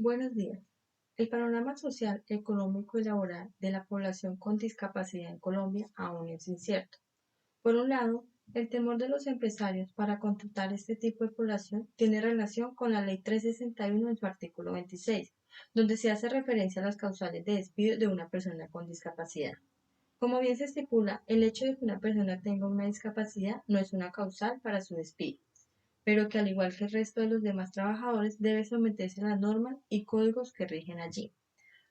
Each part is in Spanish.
Buenos días. El panorama social, económico y laboral de la población con discapacidad en Colombia aún es incierto. Por un lado, el temor de los empresarios para contratar este tipo de población tiene relación con la Ley 361 en su artículo 26, donde se hace referencia a las causales de despido de una persona con discapacidad. Como bien se estipula, el hecho de que una persona tenga una discapacidad no es una causal para su despido, pero que al igual que el resto de los demás trabajadores debe someterse a las normas y códigos que rigen allí.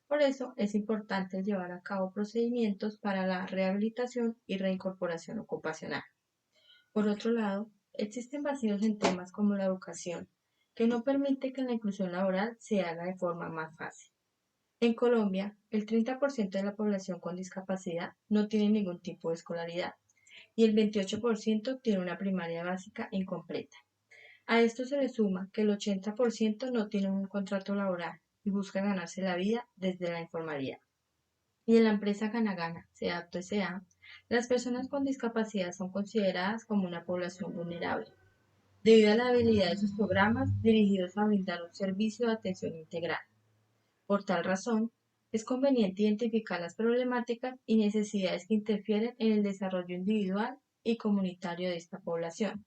Por eso es importante llevar a cabo procedimientos para la rehabilitación y reincorporación ocupacional. Por otro lado, existen vacíos en temas como la educación, que no permite que la inclusión laboral se haga de forma más fácil. En Colombia, el 30% de la población con discapacidad no tiene ningún tipo de escolaridad y el 28% tiene una primaria básica incompleta. A esto se le suma que el 80% no tiene un contrato laboral y busca ganarse la vida desde la informalidad. Y en la empresa Gana SEAPTO S.A., las personas con discapacidad son consideradas como una población vulnerable, debido a la habilidad de sus programas dirigidos a brindar un servicio de atención integral. Por tal razón, es conveniente identificar las problemáticas y necesidades que interfieren en el desarrollo individual y comunitario de esta población,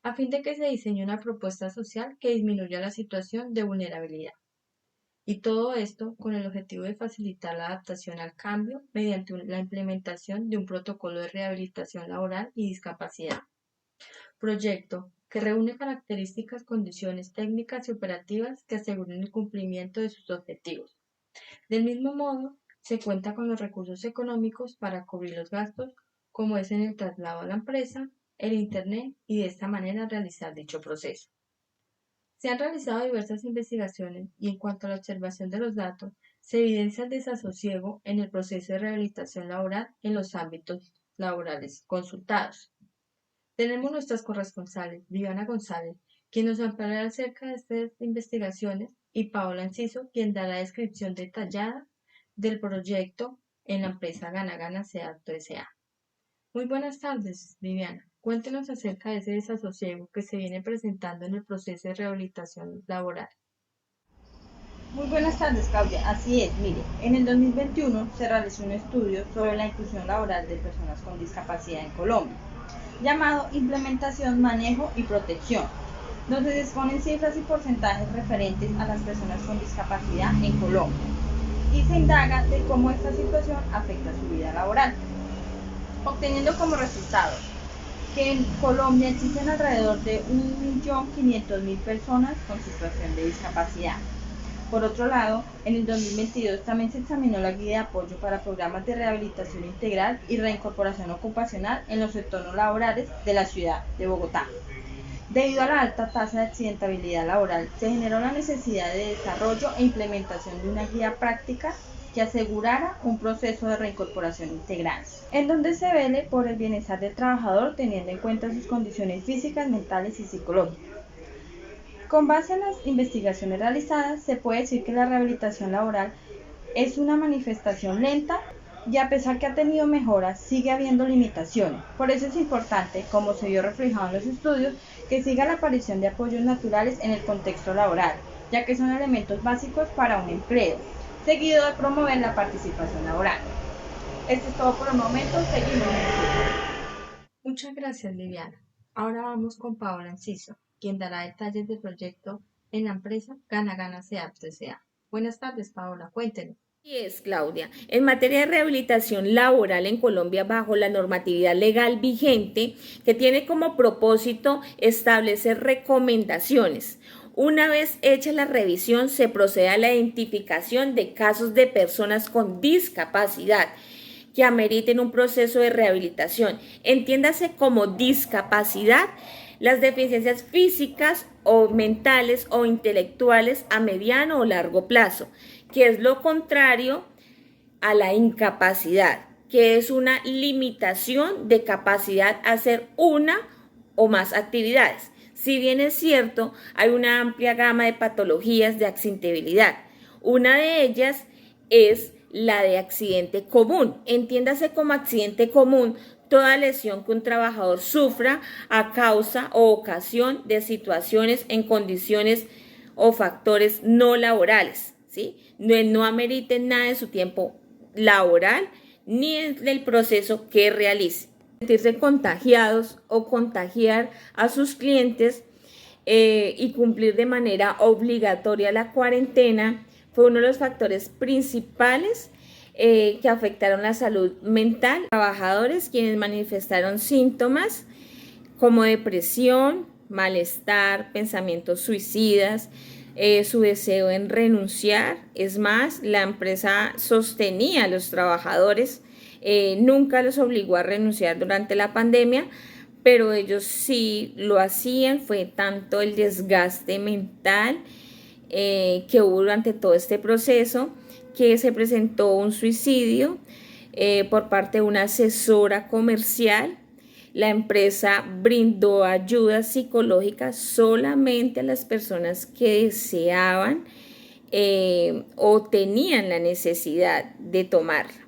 a fin de que se diseñe una propuesta social que disminuya la situación de vulnerabilidad. Y todo esto con el objetivo de facilitar la adaptación al cambio mediante la implementación de un protocolo de rehabilitación laboral y discapacidad. Proyecto que reúne características, condiciones técnicas y operativas que aseguren el cumplimiento de sus objetivos. Del mismo modo, se cuenta con los recursos económicos para cubrir los gastos, como es en el traslado a la empresa, el Internet y de esta manera realizar dicho proceso. Se han realizado diversas investigaciones y en cuanto a la observación de los datos, se evidencia el desasosiego en el proceso de rehabilitación laboral en los ámbitos laborales consultados. Tenemos nuestras corresponsales, Viviana González, quien nos hablará acerca de estas investigaciones, y Paola Enciso, quien dará la descripción detallada del proyecto en la empresa Gana SEAPTO S.A. Muy buenas tardes, Viviana. Cuéntenos acerca de ese desasosiego que se viene presentando en el proceso de rehabilitación laboral. Muy buenas tardes, Claudia. Así es, mire, en el 2021 se realizó un estudio sobre la inclusión laboral de personas con discapacidad en Colombia, llamado Implementación, Manejo y Protección, donde se exponen cifras y porcentajes referentes a las personas con discapacidad en Colombia y se indaga de cómo esta situación afecta su vida laboral, obteniendo como resultado que en Colombia existen alrededor de 1.500.000 personas con situación de discapacidad. Por otro lado, en el 2022 también se examinó la guía de apoyo para programas de rehabilitación integral y reincorporación ocupacional en los entornos laborales de la ciudad de Bogotá. Debido a la alta tasa de accidentabilidad laboral, se generó la necesidad de desarrollo e implementación de una guía práctica que asegurara un proceso de reincorporación integral, en donde se vele por el bienestar del trabajador teniendo en cuenta sus condiciones físicas, mentales y psicológicas. Con base en las investigaciones realizadas, se puede decir que la rehabilitación laboral es una manifestación lenta y a pesar que ha tenido mejoras, sigue habiendo limitaciones. Por eso es importante, como se vio reflejado en los estudios, que siga la aparición de apoyos naturales en el contexto laboral, ya que son elementos básicos para un empleo, seguido de promover la participación laboral. Esto es todo por el momento, seguimos. Muchas gracias, Viviana. Ahora vamos con Paola Enciso, quien dará detalles del proyecto en la empresa Gana SEAPTO S.A. Buenas tardes, Paola. Cuéntenos. Así es, Claudia. En materia de rehabilitación laboral en Colombia, bajo la normatividad legal vigente, que tiene como propósito establecer recomendaciones. Una vez hecha la revisión, se procede a la identificación de casos de personas con discapacidad que ameriten un proceso de rehabilitación. Entiéndase como discapacidad las deficiencias físicas o mentales o intelectuales a mediano o largo plazo, que es lo contrario a la incapacidad, que es una limitación de capacidad a hacer una o más actividades. Si bien es cierto, hay una amplia gama de patologías de accidentabilidad. Una de ellas es la de accidente común. Entiéndase como accidente común toda lesión que un trabajador sufra a causa o ocasión de situaciones en condiciones o factores no laborales, ¿sí? No ameriten nada de su tiempo laboral ni del proceso que realice. Sentirse contagiados o contagiar a sus clientes y cumplir de manera obligatoria la cuarentena fue uno de los factores principales que afectaron la salud mental. Trabajadores quienes manifestaron síntomas como depresión, malestar, pensamientos suicidas, su deseo en renunciar. Es más, la empresa sostenía a los trabajadores, nunca los obligó a renunciar durante la pandemia, pero ellos sí lo hacían. Fue tanto el desgaste mental que hubo durante todo este proceso que se presentó un suicidio por parte de una asesora comercial. La empresa brindó ayuda psicológica solamente a las personas que deseaban o tenían la necesidad de tomarla.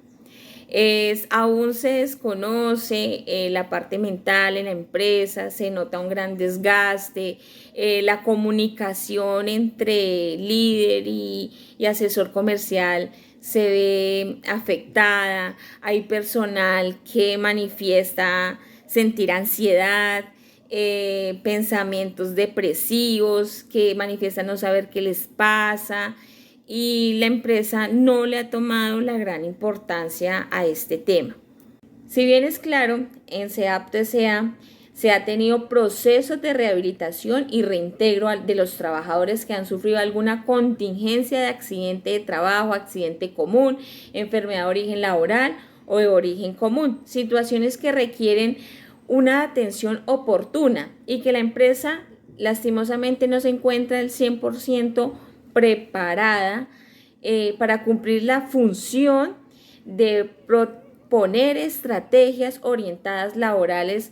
Aún se desconoce la parte mental en la empresa, se nota un gran desgaste, la comunicación entre líder y asesor comercial se ve afectada. Hay personal que manifiesta sentir ansiedad, pensamientos depresivos, que manifiestan no saber qué les pasa, y la empresa no le ha tomado la gran importancia a este tema. Si bien es claro, en SEAPTO S.A. se ha tenido procesos de rehabilitación y reintegro de los trabajadores que han sufrido alguna contingencia de accidente de trabajo, accidente común, enfermedad de origen laboral o de origen común, situaciones que requieren una atención oportuna y que la empresa lastimosamente no se encuentra al 100% preparada para cumplir la función de proponer estrategias orientadas laborales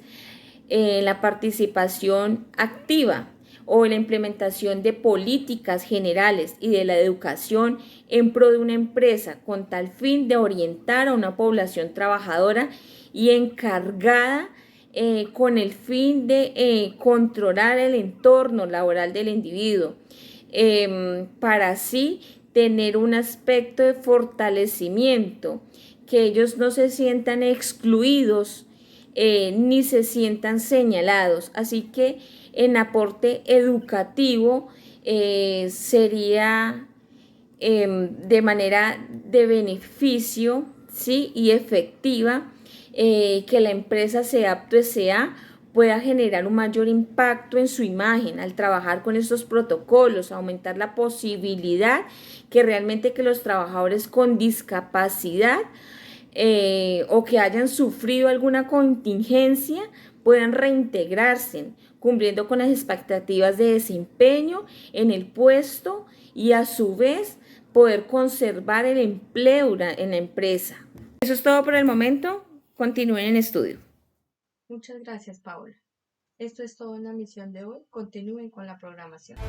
en la participación activa o en la implementación de políticas generales y de la educación en pro de una empresa con tal fin de orientar a una población trabajadora y encargada con el fin de controlar el entorno laboral del individuo, para así tener un aspecto de fortalecimiento, que ellos no se sientan excluidos ni se sientan señalados. Así que en aporte educativo sería de manera de beneficio, ¿sí?, y efectiva, que la empresa SEAPTO S.A. pueda generar un mayor impacto en su imagen al trabajar con estos protocolos, aumentar la posibilidad que realmente que los trabajadores con discapacidad o que hayan sufrido alguna contingencia puedan reintegrarse, cumpliendo con las expectativas de desempeño en el puesto y a su vez poder conservar el empleo en la empresa. Eso es todo por el momento. Continúen en estudio. Muchas gracias, Paola. Esto es todo en la misión de hoy. Continúen con la programación.